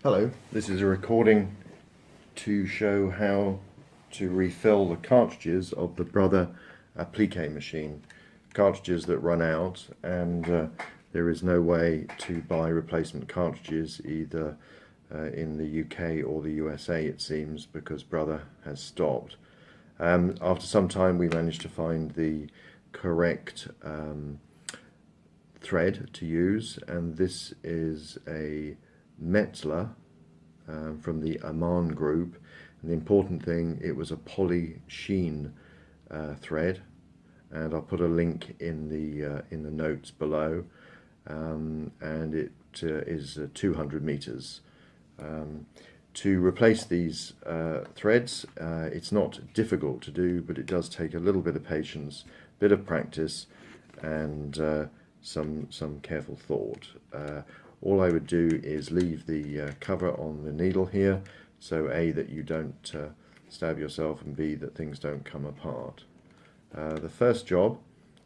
Hello, this is a recording to show how to refill the cartridges of the Brother applique machine. Cartridges that run out, and there is no way to buy replacement cartridges either in the UK or the USA, it seems, because Brother has stopped. After some time we managed to find the correct thread to use, and this is a Metzler from the Aman group. And the important thing, it was a poly sheen thread, and I'll put a link in the notes below, and it is 200 meters. To replace these threads, it's not difficult to do, but it does take a little bit of patience, bit of practice, and some careful thought. All I would do is leave the cover on the needle here, so A, that you don't stab yourself, and B, that things don't come apart. The first job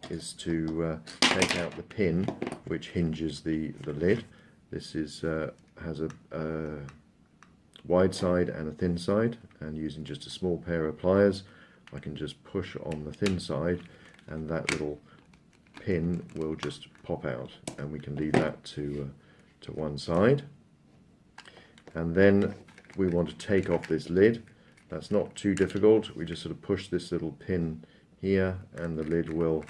is to take out the pin which hinges the lid. This has a wide side and a thin side, and using just a small pair of pliers I can just push on the thin side, and that little pin will just pop out, and we can leave that to one side. And then we want to take off this lid. That's not too difficult. We just sort of push this little pin here and the lid will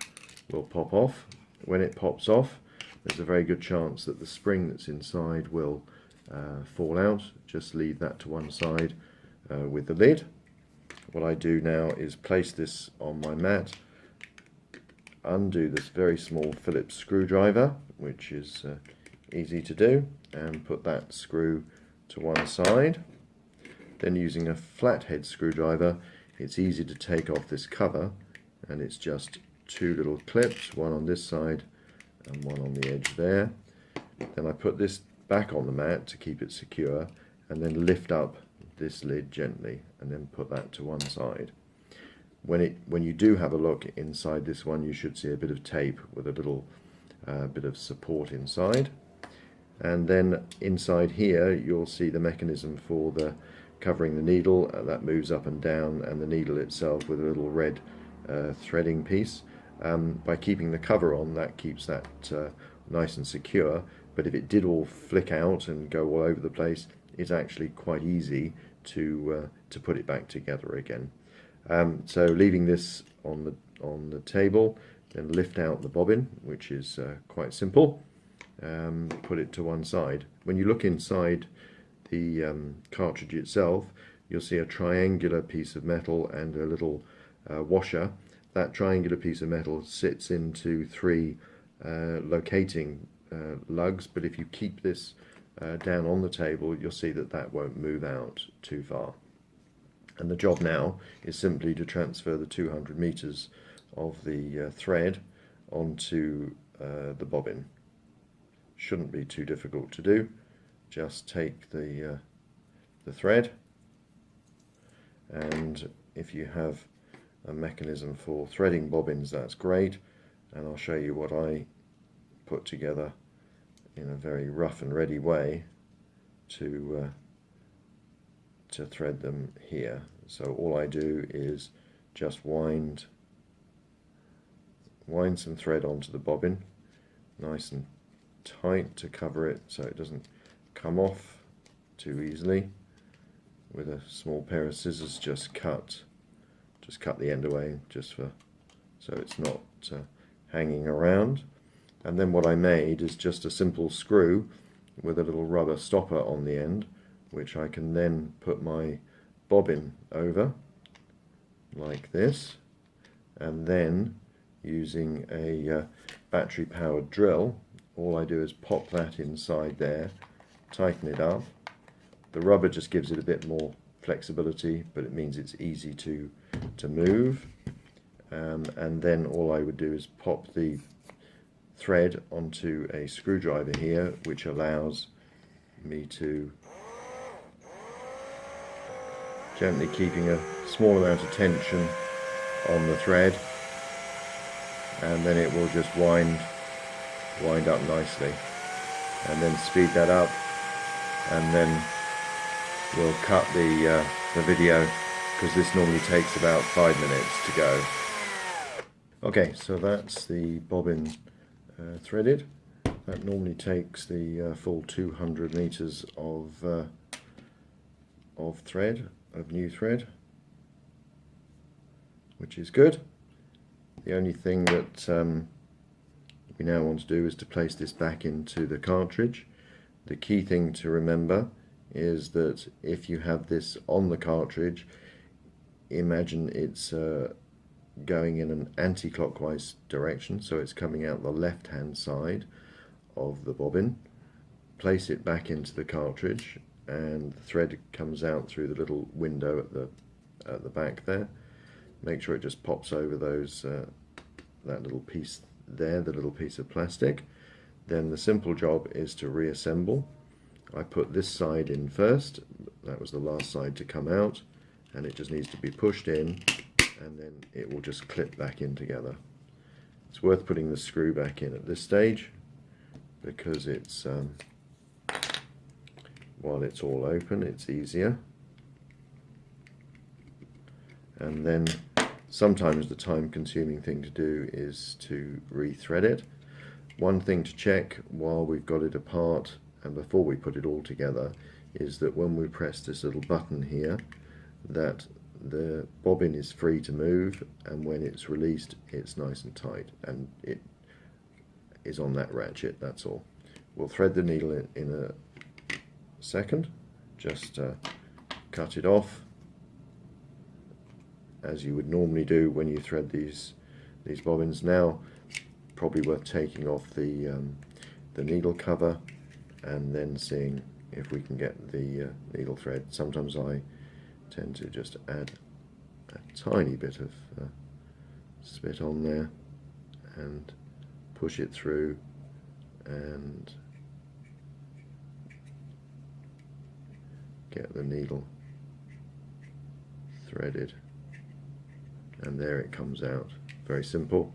pop off. When it pops off, there's a very good chance that the spring that's inside will fall out. Just leave that to one side with the lid. What I do now is place this on my mat, undo this very small Phillips screwdriver, which is easy to do, and put that screw to one side. Then using a flathead screwdriver, it's easy to take off this cover, and it's just two little clips, one on this side and one on the edge there. Then I put this back on the mat to keep it secure, and then lift up this lid gently and then put that to one side. When you do have a look inside this one, you should see a bit of tape with a little bit of support inside. And then inside here you'll see the mechanism for the covering the needle. That moves up and down, and the needle itself with a little red threading piece. By keeping the cover on, that keeps that nice and secure, but if it did all flick out and go all over the place, it's actually quite easy to put it back together again. So leaving this on the table, then lift out the bobbin, which is quite simple. Put it to one side. When you look inside the cartridge itself, you'll see a triangular piece of metal and a little washer. That triangular piece of metal sits into three locating lugs, but if you keep this down on the table, you'll see that that won't move out too far. And the job now is simply to transfer the 200 meters of the thread onto the bobbin. Shouldn't be too difficult to do. Just take the thread, and if you have a mechanism for threading bobbins, that's great, and I'll show you what I put together in a very rough and ready way to thread them here. So all I do is just wind some thread onto the bobbin, nice and tight to cover it so it doesn't come off too easily. With a small pair of scissors, just cut the end away, so it's not hanging around. And then what I made is just a simple screw with a little rubber stopper on the end, which I can then put my bobbin over like this, and then using a battery powered drill, all I do is pop that inside there, tighten it up. The rubber just gives it a bit more flexibility, but it means it's easy to move. And then all I would do is pop the thread onto a screwdriver here, which allows me to, gently keeping a small amount of tension on the thread, and then it will just wind up nicely, and then speed that up, and then we'll cut the video because this normally takes about 5 minutes to go. Okay, so that's the bobbin threaded. That normally takes the full 200 meters of thread, of new thread, which is good. The only thing that we now want to do is to place this back into the cartridge. The key thing to remember is that if you have this on the cartridge, imagine it's going in an anti-clockwise direction, so it's coming out the left hand side of the bobbin. Place it back into the cartridge and the thread comes out through the little window at the back there. Make sure it just pops over those that little piece there, the little piece of plastic. Then the simple job is to reassemble. I put this side in first, that was the last side to come out, and it just needs to be pushed in and then it will just clip back in together. It's worth putting the screw back in at this stage because it's while it's all open it's easier, and then sometimes the time-consuming thing to do is to rethread it. One thing to check while we've got it apart and before we put it all together is that when we press this little button here, that the bobbin is free to move, and when it's released it's nice and tight and it is on that ratchet, that's all. We'll thread the needle in a second. Just cut it off as you would normally do when you thread these bobbins. Now probably worth taking off the needle cover and then seeing if we can get the needle thread. Sometimes I tend to just add a tiny bit of spit on there and push it through and get the needle threaded, and there it comes out. Very simple,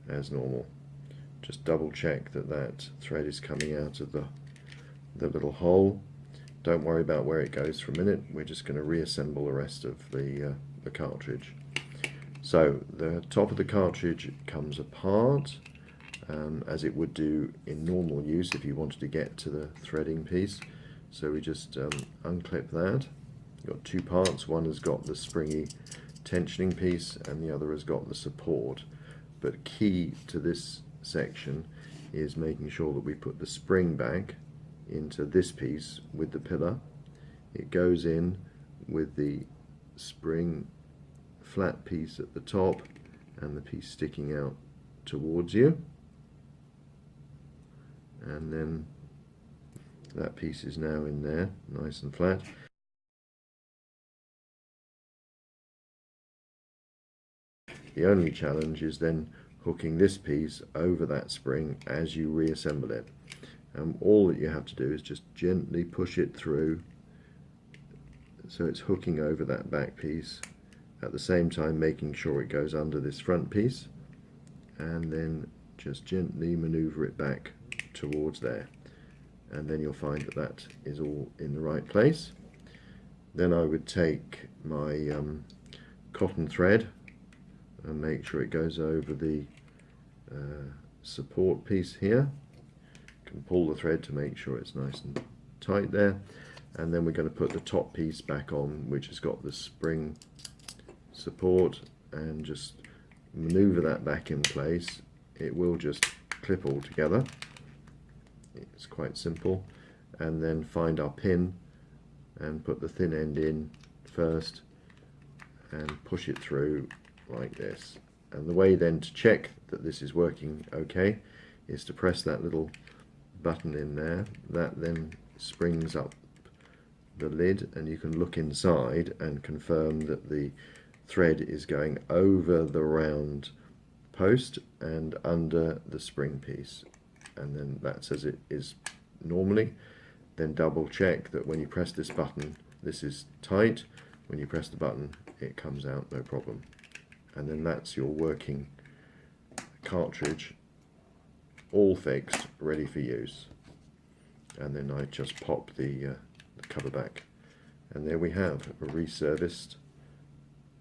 as normal. Just double check that that thread is coming out of the little hole. Don't worry about where it goes for a minute, we're just going to reassemble the rest of the cartridge. So the top of the cartridge comes apart as it would do in normal use if you wanted to get to the threading piece. So we just unclip that. You've got two parts, one has got the springy tensioning piece and the other has got the support. But key to this section is making sure that we put the spring back into this piece with the pillar. It goes in with the spring flat piece at the top and the piece sticking out towards you, and then that piece is now in there nice and flat. The only challenge is then hooking this piece over that spring as you reassemble it. All that you have to do is just gently push it through so it's hooking over that back piece, at the same time making sure it goes under this front piece, and then just gently maneuver it back towards there, and then you'll find that that is all in the right place. Then I would take my cotton thread and make sure it goes over the support piece here. You can pull the thread to make sure it's nice and tight there, and then we're going to put the top piece back on, which has got the spring support, and just maneuver that back in place. It will just clip all together. It's quite simple. And then find our pin and put the thin end in first and push it through like this. And the way then to check that this is working okay is to press that little button in there. That then springs up the lid and you can look inside and confirm that the thread is going over the round post and under the spring piece, and then that's as it is normally. Then double check that when you press this button this is tight, when you press the button it comes out no problem, and then that's your working cartridge all fixed, ready for use. And then I just pop the cover back And there we have a reserviced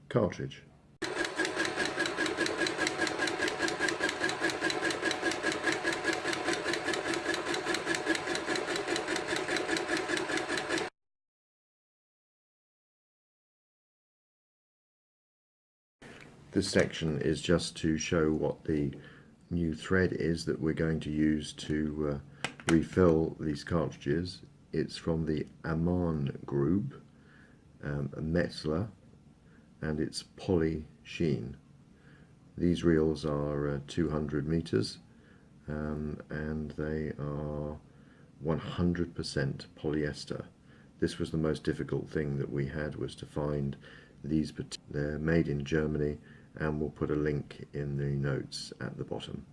cartridge. This section is just to show what the new thread is that we're going to use to refill these cartridges. It's from the Aman group, a Metzler, and it's poly sheen. These reels are 200 meters and they are 100% polyester. This was the most difficult thing that we had, was to find these. They're made in Germany, and we'll put a link in the notes at the bottom.